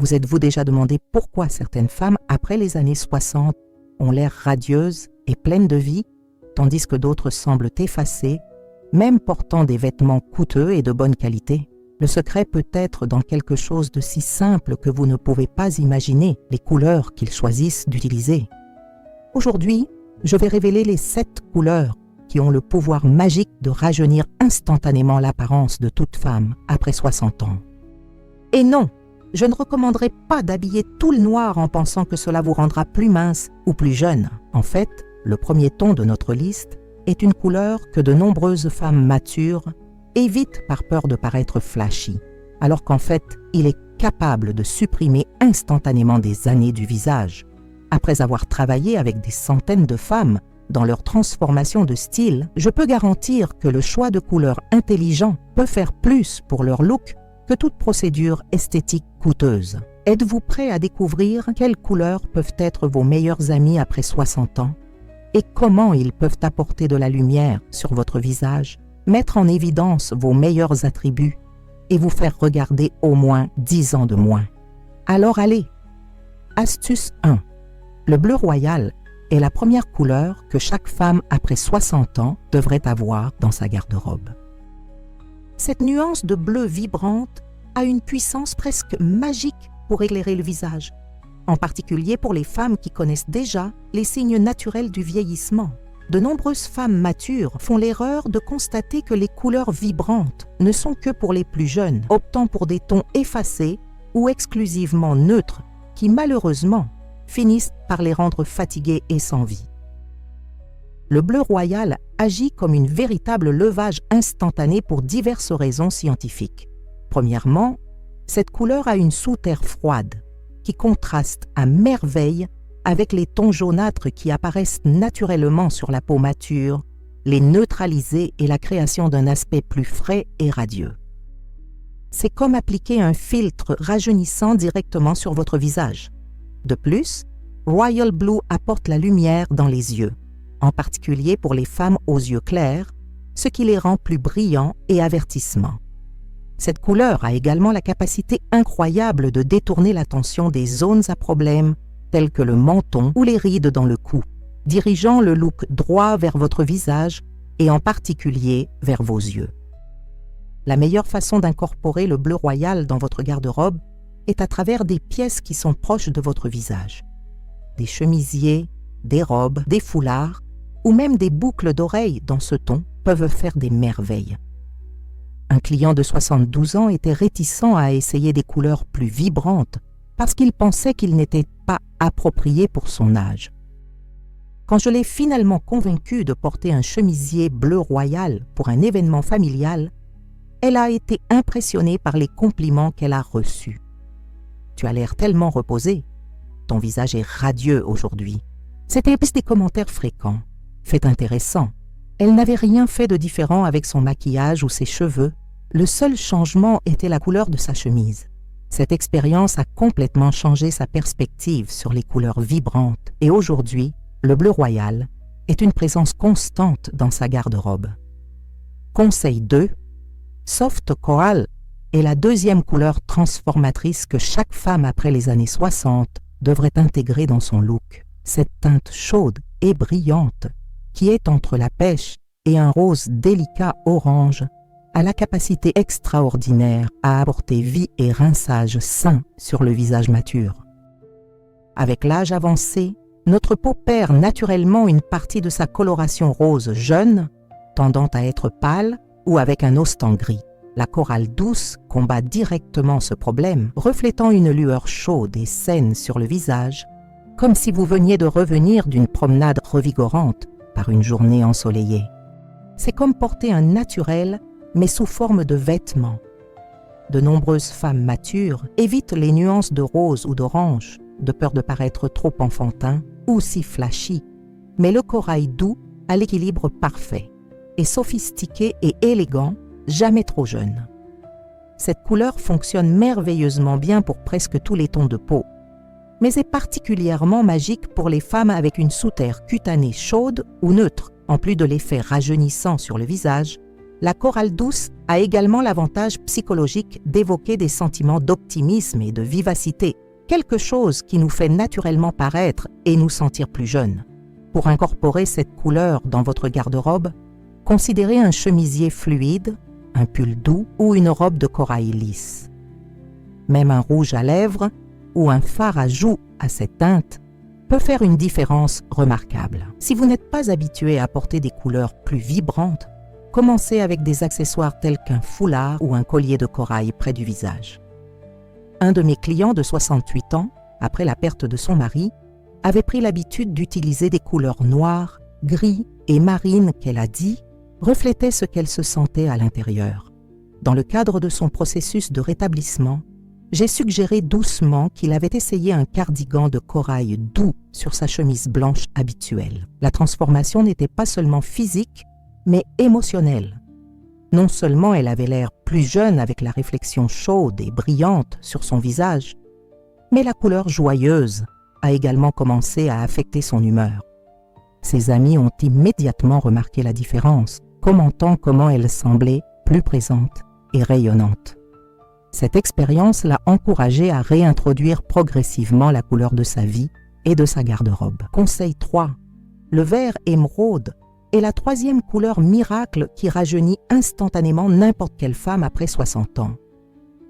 Vous êtes-vous déjà demandé pourquoi certaines femmes, après les années 60, ont l'air radieuses et pleines de vie, tandis que d'autres semblent effacées, même portant des vêtements coûteux et de bonne qualité? Le secret peut être dans quelque chose de si simple que vous ne pouvez pas imaginer les couleurs qu'ils choisissent d'utiliser. Aujourd'hui, je vais révéler les 7 couleurs qui ont le pouvoir magique de rajeunir instantanément l'apparence de toute femme après 60 ans. Et non, je ne recommanderais pas d'habiller tout le noir en pensant que cela vous rendra plus mince ou plus jeune. En fait, le premier ton de notre liste est une couleur que de nombreuses femmes matures évitent par peur de paraître flashy, alors qu'en fait, il est capable de supprimer instantanément des années du visage. Après avoir travaillé avec des centaines de femmes dans leur transformation de style, je peux garantir que le choix de couleurs intelligent peut faire plus pour leur look que toute procédure esthétique coûteuse. Êtes-vous prêt à découvrir quelles couleurs peuvent être vos meilleurs amis après 60 ans et comment ils peuvent apporter de la lumière sur votre visage, mettre en évidence vos meilleurs attributs et vous faire regarder au moins 10 ans de moins? Alors allez! Astuce 1. Le bleu royal est la première couleur que chaque femme après 60 ans devrait avoir dans sa garde-robe. Cette nuance de bleu vibrante a une puissance presque magique pour éclairer le visage, en particulier pour les femmes qui connaissent déjà les signes naturels du vieillissement. De nombreuses femmes matures font l'erreur de constater que les couleurs vibrantes ne sont que pour les plus jeunes, optant pour des tons effacés ou exclusivement neutres qui malheureusement finissent par les rendre fatiguées et sans vie. Le bleu royal agit comme une véritable levage instantané pour diverses raisons scientifiques. Premièrement, cette couleur a une sous-terre froide qui contraste à merveille avec les tons jaunâtres qui apparaissent naturellement sur la peau mature, les neutraliser et la création d'un aspect plus frais et radieux. C'est comme appliquer un filtre rajeunissant directement sur votre visage. De plus, Royal Blue apporte la lumière dans les yeux, en particulier pour les femmes aux yeux clairs, ce qui les rend plus brillants et avertissants. Cette couleur a également la capacité incroyable de détourner l'attention des zones à problème, telles que le menton ou les rides dans le cou, dirigeant le look droit vers votre visage et en particulier vers vos yeux. La meilleure façon d'incorporer le bleu royal dans votre garde-robe est à travers des pièces qui sont proches de votre visage. Des chemisiers, des robes, des foulards ou même des boucles d'oreilles dans ce ton peuvent faire des merveilles. Un client de 72 ans était réticent à essayer des couleurs plus vibrantes parce qu'il pensait qu'il n'était pas approprié pour son âge. Quand je l'ai finalement convaincu de porter un chemisier bleu royal pour un événement familial, elle a été impressionnée par les compliments qu'elle a reçus. « Tu as l'air tellement reposé. Ton visage est radieux aujourd'hui. » C'était des commentaires fréquents. Fait intéressant. Elle n'avait rien fait de différent avec son maquillage ou ses cheveux. Le seul changement était la couleur de sa chemise. Cette expérience a complètement changé sa perspective sur les couleurs vibrantes et aujourd'hui, le bleu royal est une présence constante dans sa garde-robe. Conseil 2. Soft Coral est la deuxième couleur transformatrice que chaque femme après les années 60 devrait intégrer dans son look. Cette teinte chaude et brillante, qui est entre la pêche et un rose délicat orange, a la capacité extraordinaire à apporter vie et rinçage sain sur le visage mature. Avec l'âge avancé, notre peau perd naturellement une partie de sa coloration rose jeune, tendant à être pâle ou avec un ostan gris. La Coral douce combat directement ce problème, reflétant une lueur chaude et saine sur le visage, comme si vous veniez de revenir d'une promenade revigorante par une journée ensoleillée. C'est comme porter un naturel, mais sous forme de vêtements. De nombreuses femmes matures évitent les nuances de rose ou d'orange, de peur de paraître trop enfantin ou si flashy, mais le corail doux a l'équilibre parfait, est sophistiqué et élégant, jamais trop jeune. Cette couleur fonctionne merveilleusement bien pour presque tous les tons de peau, mais est particulièrement magique pour les femmes avec une sous-terre cutanée chaude ou neutre. En plus de l'effet rajeunissant sur le visage, la Coral douce a également l'avantage psychologique d'évoquer des sentiments d'optimisme et de vivacité, quelque chose qui nous fait naturellement paraître et nous sentir plus jeunes. Pour incorporer cette couleur dans votre garde-robe, considérez un chemisier fluide, un pull doux ou une robe de corail lisse. Même un rouge à lèvres ou un fard à joues à cette teinte peut faire une différence remarquable. Si vous n'êtes pas habitué à porter des couleurs plus vibrantes, commencez avec des accessoires tels qu'un foulard ou un collier de corail près du visage. Un de mes clients de 68 ans, après la perte de son mari, avait pris l'habitude d'utiliser des couleurs noires, gris et marines qu'elle a dit reflétaient ce qu'elle se sentait à l'intérieur. Dans le cadre de son processus de rétablissement, j'ai suggéré doucement qu'il avait essayé un cardigan de corail doux sur sa chemise blanche habituelle. La transformation n'était pas seulement physique, mais émotionnelle. Non seulement elle avait l'air plus jeune avec la réflexion chaude et brillante sur son visage, mais la couleur joyeuse a également commencé à affecter son humeur. Ses amis ont immédiatement remarqué la différence, commentant comment elle semblait plus présente et rayonnante. Cette expérience l'a encouragée à réintroduire progressivement la couleur de sa vie et de sa garde-robe. Conseil 3. Le vert émeraude est la troisième couleur miracle qui rajeunit instantanément n'importe quelle femme après 60 ans.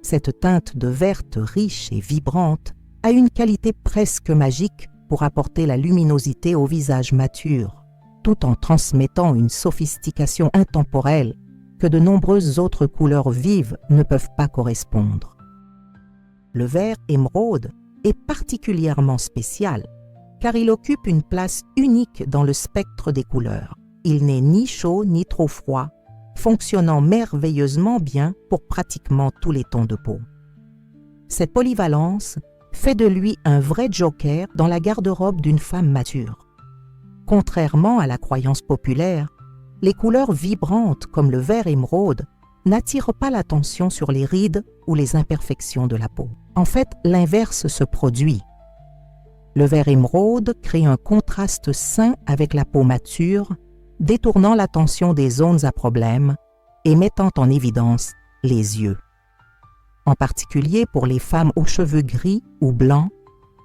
Cette teinte de verte riche et vibrante a une qualité presque magique pour apporter la luminosité au visage mature, tout en transmettant une sophistication intemporelle que de nombreuses autres couleurs vives ne peuvent pas correspondre. Le vert émeraude est particulièrement spécial car il occupe une place unique dans le spectre des couleurs. Il n'est ni chaud ni trop froid, fonctionnant merveilleusement bien pour pratiquement tous les tons de peau. Cette polyvalence fait de lui un vrai joker dans la garde-robe d'une femme mature. Contrairement à la croyance populaire, les couleurs vibrantes comme le vert émeraude n'attirent pas l'attention sur les rides ou les imperfections de la peau. En fait, l'inverse se produit. Le vert émeraude crée un contraste sain avec la peau mature, détournant l'attention des zones à problème et mettant en évidence les yeux. En particulier pour les femmes aux cheveux gris ou blancs,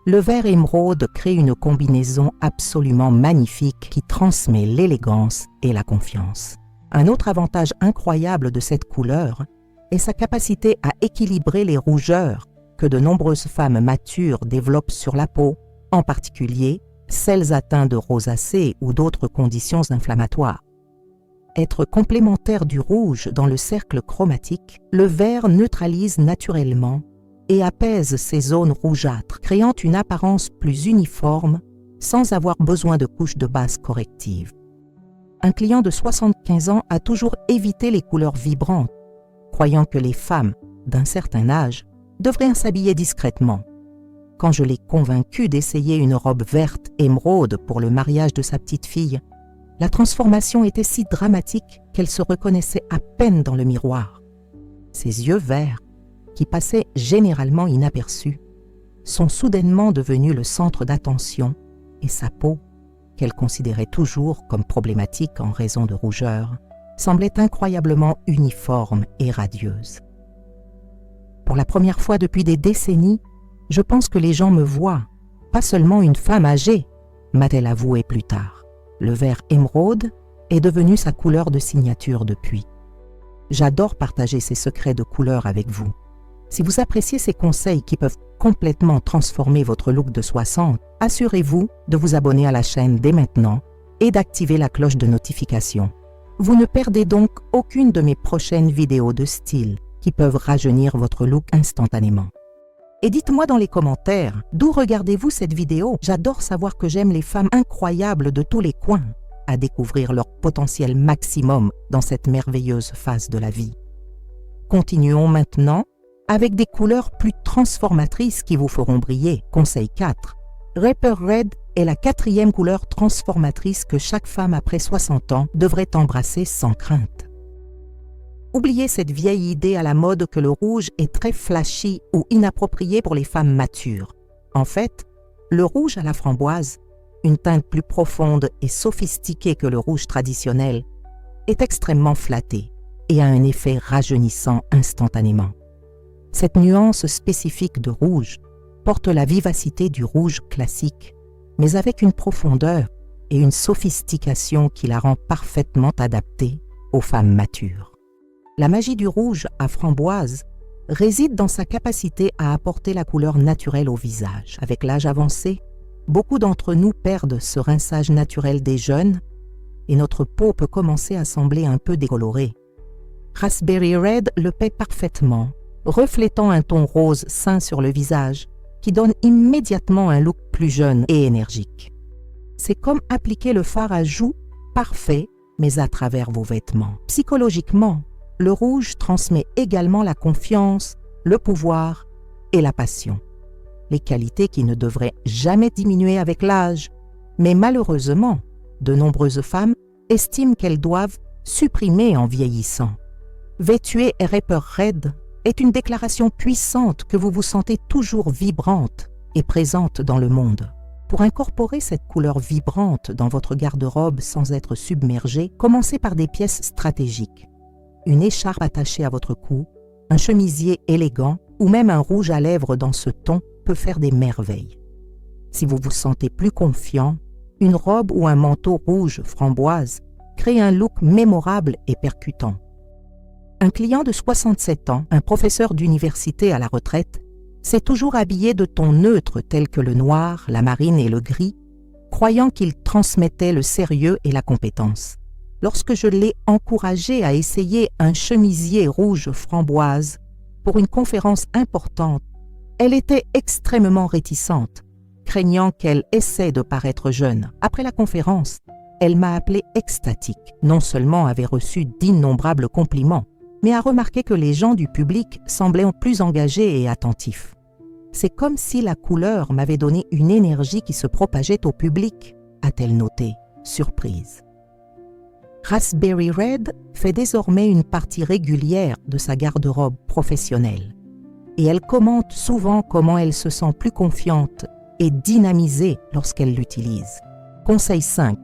le vert émeraude crée une combinaison absolument magnifique qui transmet l'élégance et la confiance. Un autre avantage incroyable de cette couleur est sa capacité à équilibrer les rougeurs que de nombreuses femmes matures développent sur la peau, en particulier celles atteintes de rosacée ou d'autres conditions inflammatoires. Être complémentaire du rouge dans le cercle chromatique, le vert neutralise naturellement et apaise ces zones rougeâtres, créant une apparence plus uniforme sans avoir besoin de couches de base correctives. Un client de 75 ans a toujours évité les couleurs vibrantes, croyant que les femmes d'un certain âge devraient s'habiller discrètement. Quand je l'ai convaincu d'essayer une robe verte émeraude pour le mariage de sa petite fille, la transformation était si dramatique qu'elle se reconnaissait à peine dans le miroir. Ses yeux verts, qui passaient généralement inaperçus, sont soudainement devenus le centre d'attention et sa peau, qu'elle considérait toujours comme problématique en raison de rougeur, semblait incroyablement uniforme et radieuse. Pour la première fois depuis des décennies, je pense que les gens me voient, pas seulement une femme âgée, m'a-t-elle avoué plus tard. Le vert émeraude est devenu sa couleur de signature depuis. J'adore partager ces secrets de couleur avec vous. Si vous appréciez ces conseils qui peuvent complètement transformer votre look de 60, assurez-vous de vous abonner à la chaîne dès maintenant et d'activer la cloche de notification. Vous ne perdez donc aucune de mes prochaines vidéos de style qui peuvent rajeunir votre look instantanément. Et dites-moi dans les commentaires, d'où regardez-vous cette vidéo? J'adore savoir que j'aime les femmes incroyables de tous les coins à découvrir leur potentiel maximum dans cette merveilleuse phase de la vie. Continuons maintenant avec des couleurs plus transformatrices qui vous feront briller. Conseil 4. Rapper Red est la 4e couleur transformatrice que chaque femme après 60 ans devrait embrasser sans crainte. Oubliez cette vieille idée à la mode que le rouge est très flashy ou inapproprié pour les femmes matures. En fait, le rouge à la framboise, une teinte plus profonde et sophistiquée que le rouge traditionnel, est extrêmement flatté. et a un effet rajeunissant instantanément. Cette nuance spécifique de rouge porte la vivacité du rouge classique, mais avec une profondeur et une sophistication qui la rend parfaitement adaptée aux femmes matures. La magie du rouge à framboise réside dans sa capacité à apporter la couleur naturelle au visage. Avec l'âge avancé, beaucoup d'entre nous perdent ce rinçage naturel des jeunes et notre peau peut commencer à sembler un peu décolorée. Raspberry Red le paie parfaitement, reflétant un ton rose sain sur le visage qui donne immédiatement un look plus jeune et énergique. C'est comme appliquer le fard à joues parfait, mais à travers vos vêtements. Psychologiquement, le rouge transmet également la confiance, le pouvoir et la passion. Les qualités qui ne devraient jamais diminuer avec l'âge, mais malheureusement, de nombreuses femmes estiment qu'elles doivent supprimer en vieillissant. Vêtuer Rapper Red est une déclaration puissante que vous vous sentez toujours vibrante et présente dans le monde. Pour incorporer cette couleur vibrante dans votre garde-robe sans être submergé, commencez par des pièces stratégiques. Une écharpe attachée à votre cou, un chemisier élégant ou même un rouge à lèvres dans ce ton peut faire des merveilles. Si vous vous sentez plus confiant, une robe ou un manteau rouge framboise crée un look mémorable et percutant. Un client de 67 ans, un professeur d'université à la retraite, s'est toujours habillé de tons neutres tels que le noir, la marine et le gris, croyant qu'il transmettait le sérieux et la compétence. Lorsque je l'ai encouragé à essayer un chemisier rouge framboise pour une conférence importante, elle était extrêmement réticente, craignant qu'elle essaie de paraître jeune. Après la conférence, elle m'a appelé extatique. Non seulement avait reçu d'innombrables compliments, mais a remarqué que les gens du public semblaient plus engagés et attentifs. C'est comme si la couleur m'avait donné une énergie qui se propageait au public, a-t-elle noté, surprise. Raspberry Red fait désormais une partie régulière de sa garde-robe professionnelle. Et elle commente souvent comment elle se sent plus confiante et dynamisée lorsqu'elle l'utilise. Conseil 5.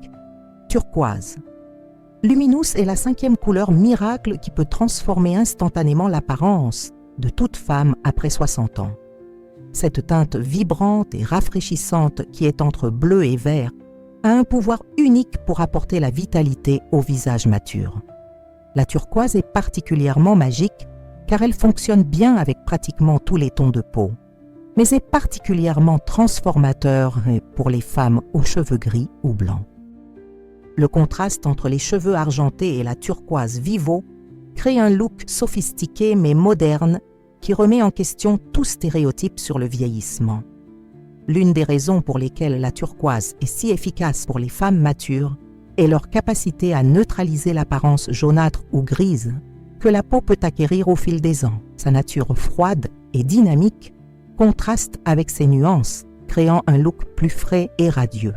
Turquoise. Luminous est la 5e couleur miracle qui peut transformer instantanément l'apparence de toute femme après 60 ans. Cette teinte vibrante et rafraîchissante qui est entre bleu et vert a un pouvoir unique pour apporter la vitalité au visage mature. La turquoise est particulièrement magique car elle fonctionne bien avec pratiquement tous les tons de peau, mais est particulièrement transformateur pour les femmes aux cheveux gris ou blancs. Le contraste entre les cheveux argentés et la turquoise vivo crée un look sophistiqué mais moderne qui remet en question tout stéréotype sur le vieillissement. L'une des raisons pour lesquelles la turquoise est si efficace pour les femmes matures est leur capacité à neutraliser l'apparence jaunâtre ou grise que la peau peut acquérir au fil des ans. Sa nature froide et dynamique contraste avec ses nuances, créant un look plus frais et radieux.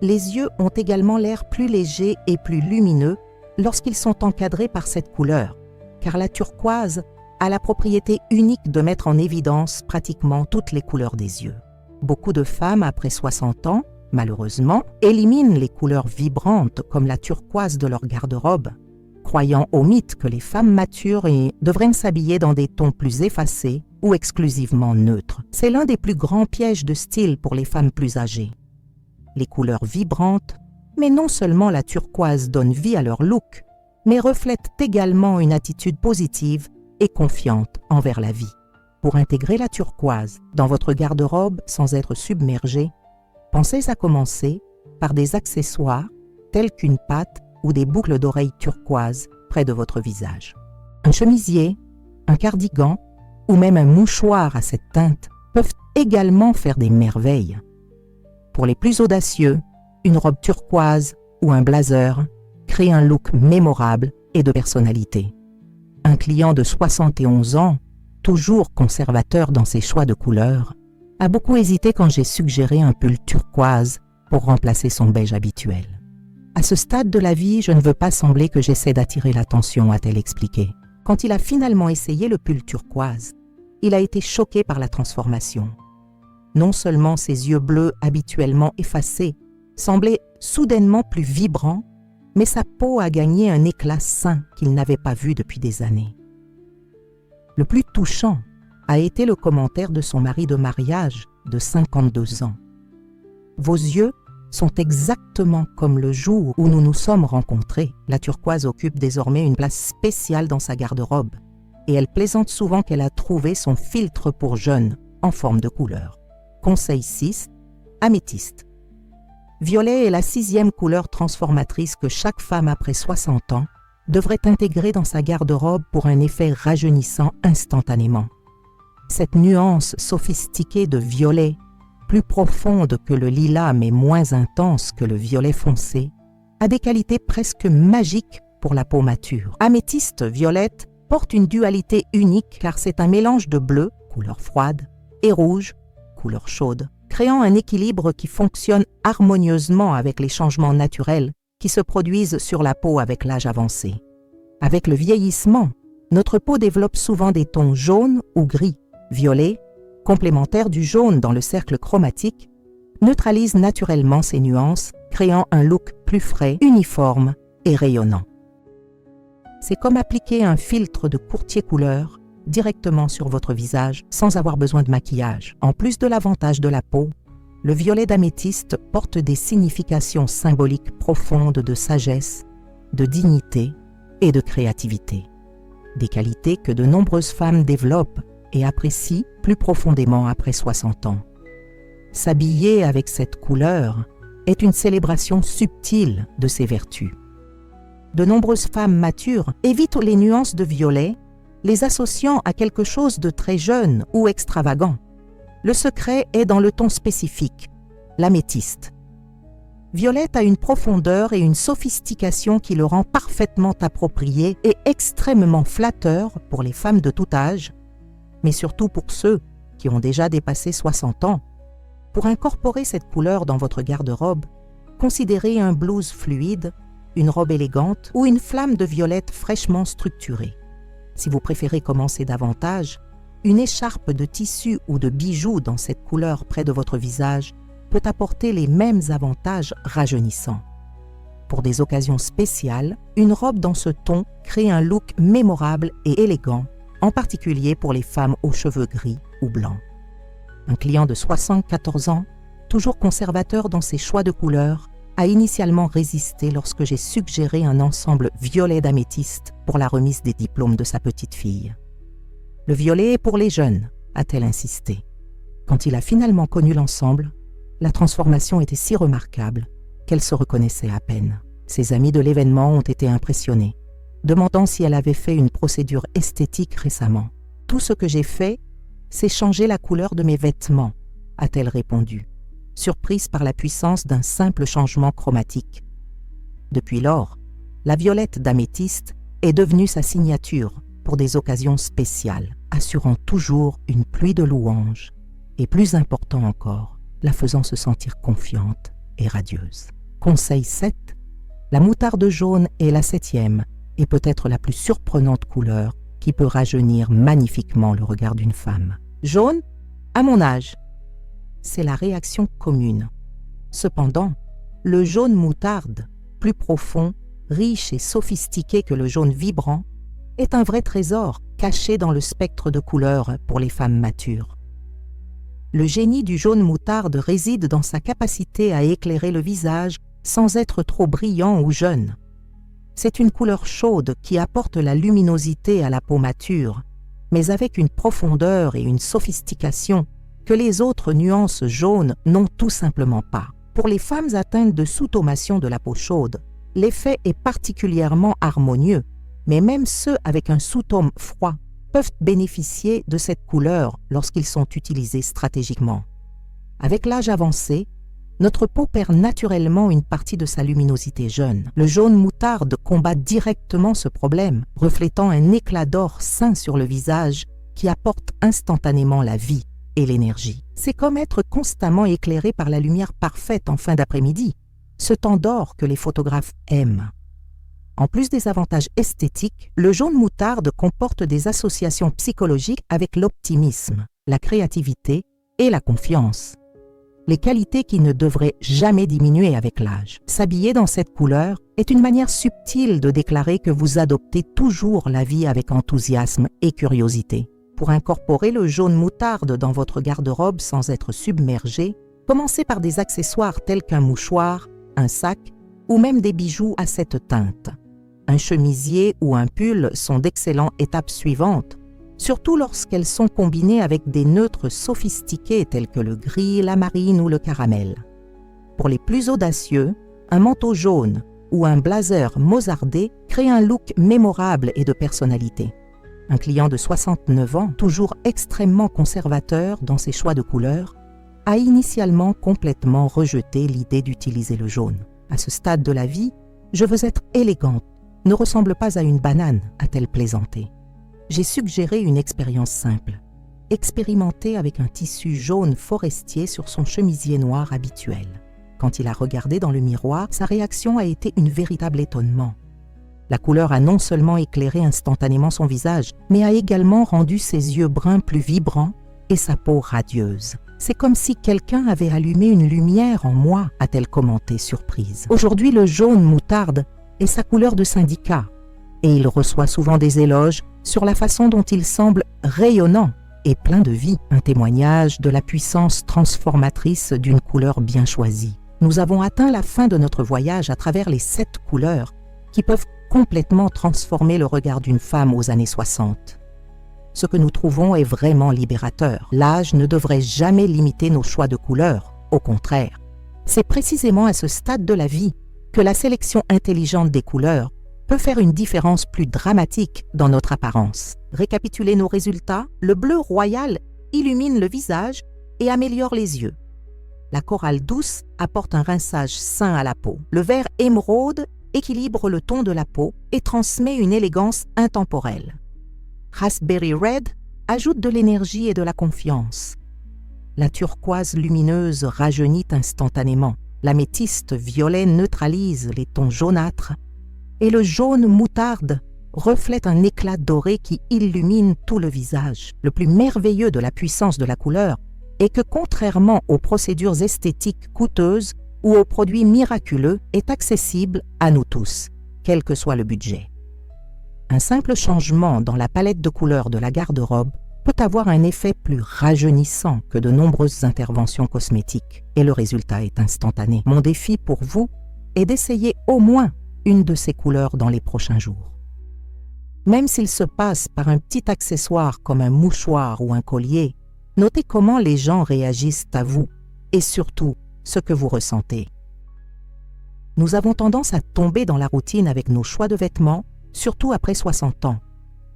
Les yeux ont également l'air plus légers et plus lumineux lorsqu'ils sont encadrés par cette couleur, car la turquoise a la propriété unique de mettre en évidence pratiquement toutes les couleurs des yeux. Beaucoup de femmes après 60 ans, malheureusement, éliminent les couleurs vibrantes comme la turquoise de leur garde-robe, croyant au mythe que les femmes matures devraient s'habiller dans des tons plus effacés ou exclusivement neutres. C'est l'un des plus grands pièges de style pour les femmes plus âgées. Les couleurs vibrantes, mais non seulement la turquoise donne vie à leur look, mais reflètent également une attitude positive et confiante envers la vie. Pour intégrer la turquoise dans votre garde-robe sans être submergé, pensez à commencer par des accessoires tels qu'une patte ou des boucles d'oreilles turquoises près de votre visage. Un chemisier, un cardigan ou même un mouchoir à cette teinte peuvent également faire des merveilles. Pour les plus audacieux, une robe turquoise ou un blazer crée un look mémorable et de personnalité. Un client de 71 ans, toujours conservateur dans ses choix de couleurs, a beaucoup hésité quand j'ai suggéré un pull turquoise pour remplacer son beige habituel. À ce stade de la vie, je ne veux pas sembler que j'essaie d'attirer l'attention, a-t-elle expliqué. Quand il a finalement essayé le pull turquoise, il a été choqué par la transformation. Non seulement ses yeux bleus habituellement effacés semblaient soudainement plus vibrants, mais sa peau a gagné un éclat sain qu'il n'avait pas vu depuis des années. Le plus touchant a été le commentaire de son mari de mariage de 52 ans. « Vos yeux sont exactement comme le jour où nous nous sommes rencontrés. » La turquoise occupe désormais une place spéciale dans sa garde-robe et elle plaisante souvent qu'elle a trouvé son filtre pour jeunes en forme de couleur. Conseil 6. Améthyste. Violet est la 6e couleur transformatrice que chaque femme après 60 ans devrait intégrer dans sa garde-robe pour un effet rajeunissant instantanément. Cette nuance sophistiquée de violet, plus profonde que le lilas mais moins intense que le violet foncé, a des qualités presque magiques pour la peau mature. Améthyste violette porte une dualité unique car c'est un mélange de bleu, couleur froide, et rouge, couleur chaude, créant un équilibre qui fonctionne harmonieusement avec les changements naturels qui se produisent sur la peau avec l'âge avancé. Avec le vieillissement, notre peau développe souvent des tons jaunes ou gris. Violet, complémentaire du jaune dans le cercle chromatique, neutralise naturellement ces nuances, créant un look plus frais, uniforme et rayonnant. C'est comme appliquer un filtre de courtier couleur directement sur votre visage sans avoir besoin de maquillage. En plus de l'avantage de la peau, le violet d'améthyste porte des significations symboliques profondes de sagesse, de dignité et de créativité. Des qualités que de nombreuses femmes développent et apprécient plus profondément après 60 ans. S'habiller avec cette couleur est une célébration subtile de ses vertus. De nombreuses femmes matures évitent les nuances de violet, les associant à quelque chose de très jeune ou extravagant. Le secret est dans le ton spécifique, l'améthyste. Violette a une profondeur et une sophistication qui le rend parfaitement approprié et extrêmement flatteur pour les femmes de tout âge, mais surtout pour ceux qui ont déjà dépassé 60 ans. Pour incorporer cette couleur dans votre garde-robe, considérez un blouse fluide, une robe élégante ou une flamme de violette fraîchement structurée. Si vous préférez commencer davantage, une écharpe de tissu ou de bijoux dans cette couleur près de votre visage peut apporter les mêmes avantages rajeunissants. Pour des occasions spéciales, une robe dans ce ton crée un look mémorable et élégant, en particulier pour les femmes aux cheveux gris ou blancs. Un client de 74 ans, toujours conservateur dans ses choix de couleurs, a initialement résisté lorsque j'ai suggéré un ensemble violet d'améthyste pour la remise des diplômes de sa petite fille. « Le violet est pour les jeunes », a-t-elle insisté. Quand il a finalement connu l'ensemble, la transformation était si remarquable qu'elle se reconnaissait à peine. Ses amis de l'événement ont été impressionnés, demandant si elle avait fait une procédure esthétique récemment. « Tout ce que j'ai fait, c'est changer la couleur de mes vêtements », a-t-elle répondu, surprise par la puissance d'un simple changement chromatique. Depuis lors, la violette d'améthyste est devenue sa signature pour des occasions spéciales, assurant toujours une pluie de louanges et, plus important encore, la faisant se sentir confiante et radieuse. Conseil 7. La moutarde jaune est la 7e et peut-être la plus surprenante couleur qui peut rajeunir magnifiquement le regard d'une femme. Jaune, à mon âge. C'est la réaction commune. Cependant, le jaune moutarde, plus profond, riche et sophistiqué que le jaune vibrant, est un vrai trésor caché dans le spectre de couleurs pour les femmes matures. Le génie du jaune moutarde réside dans sa capacité à éclairer le visage sans être trop brillant ou jeune. C'est une couleur chaude qui apporte la luminosité à la peau mature, mais avec une profondeur et une sophistication que les autres nuances jaunes n'ont tout simplement pas. Pour les femmes atteintes de sous-tomation de la peau chaude, l'effet est particulièrement harmonieux, mais même ceux avec un sous-tome froid peuvent bénéficier de cette couleur lorsqu'ils sont utilisés stratégiquement. Avec l'âge avancé, notre peau perd naturellement une partie de sa luminosité jeune. Le jaune moutarde combat directement ce problème, reflétant un éclat d'or sain sur le visage qui apporte instantanément la vie et l'énergie. C'est comme être constamment éclairé par la lumière parfaite en fin d'après-midi, ce temps d'or que les photographes aiment. En plus des avantages esthétiques, le jaune moutarde comporte des associations psychologiques avec l'optimisme, la créativité et la confiance. les qualités qui ne devraient jamais diminuer avec l'âge. S'habiller dans cette couleur est une manière subtile de déclarer que vous adoptez toujours la vie avec enthousiasme et curiosité. Pour incorporer le jaune moutarde dans votre garde-robe sans être submergé, commencez par des accessoires tels qu'un mouchoir, un sac ou même des bijoux à cette teinte. Un chemisier ou un pull sont d'excellentes étapes suivantes, surtout lorsqu'elles sont combinées avec des neutres sophistiqués tels que le gris, la marine ou le caramel. Pour les plus audacieux, un manteau jaune ou un blazer mozardé crée un look mémorable et de personnalité. Un client de 69 ans, toujours extrêmement conservateur dans ses choix de couleurs, a initialement complètement rejeté l'idée d'utiliser le jaune. À ce stade de la vie, je veux être élégante, ne ressemble pas à une banane, a-t-elle plaisanté. J'ai suggéré une expérience simple. Expérimenter avec un tissu jaune forestier sur son chemisier noir habituel. Quand il a regardé dans le miroir, sa réaction a été un véritable étonnement. La couleur a non seulement éclairé instantanément son visage, mais a également rendu ses yeux bruns plus vibrants et sa peau radieuse. C'est comme si quelqu'un avait allumé une lumière en moi, a-t-elle commenté surprise. Aujourd'hui, le jaune moutarde est sa couleur de syndicat et il reçoit souvent des éloges sur la façon dont il semble rayonnant et plein de vie, un témoignage de la puissance transformatrice d'une couleur bien choisie. Nous avons atteint la fin de notre voyage à travers les 7 couleurs qui peuvent complètement transformer le regard d'une femme aux années 60. Ce que nous trouvons est vraiment libérateur. L'âge ne devrait jamais limiter nos choix de couleurs, au contraire. C'est précisément à ce stade de la vie que la sélection intelligente des couleurs peut faire une différence plus dramatique dans notre apparence. Récapituler nos résultats, le bleu royal illumine le visage et améliore les yeux. La coralle douce apporte un rinçage sain à la peau. Le vert émeraude équilibre le ton de la peau et transmet une élégance intemporelle. Raspberry Red ajoute de l'énergie et de la confiance. La turquoise lumineuse rajeunit instantanément. L'améthyste violet neutralise les tons jaunâtres et le jaune moutarde reflète un éclat doré qui illumine tout le visage. Le plus merveilleux de la puissance de la couleur est que, contrairement aux procédures esthétiques coûteuses ou aux produits miraculeux, est accessible à nous tous, quel que soit le budget. Un simple changement dans la palette de couleurs de la garde-robe peut avoir un effet plus rajeunissant que de nombreuses interventions cosmétiques, et le résultat est instantané. Mon défi pour vous est d'essayer au moins une de ces couleurs dans les prochains jours. Même s'il se passe par un petit accessoire comme un mouchoir ou un collier, notez comment les gens réagissent à vous et surtout ce que vous ressentez. Nous avons tendance à tomber dans la routine avec nos choix de vêtements, surtout après 60 ans.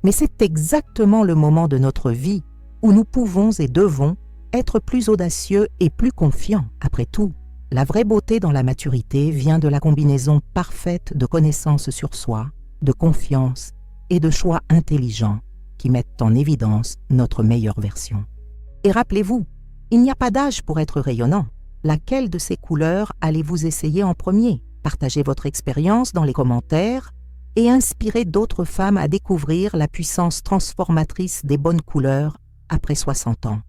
Mais c'est exactement le moment de notre vie où nous pouvons et devons être plus audacieux et plus confiants. Après tout, la vraie beauté dans la maturité vient de la combinaison parfaite de connaissances sur soi, de confiance et de choix intelligents qui mettent en évidence notre meilleure version. Et rappelez-vous, il n'y a pas d'âge pour être rayonnant. Laquelle de ces couleurs allez-vous essayer en premier? Partagez votre expérience dans les commentaires et inspirez d'autres femmes à découvrir la puissance transformatrice des bonnes couleurs après 60 ans.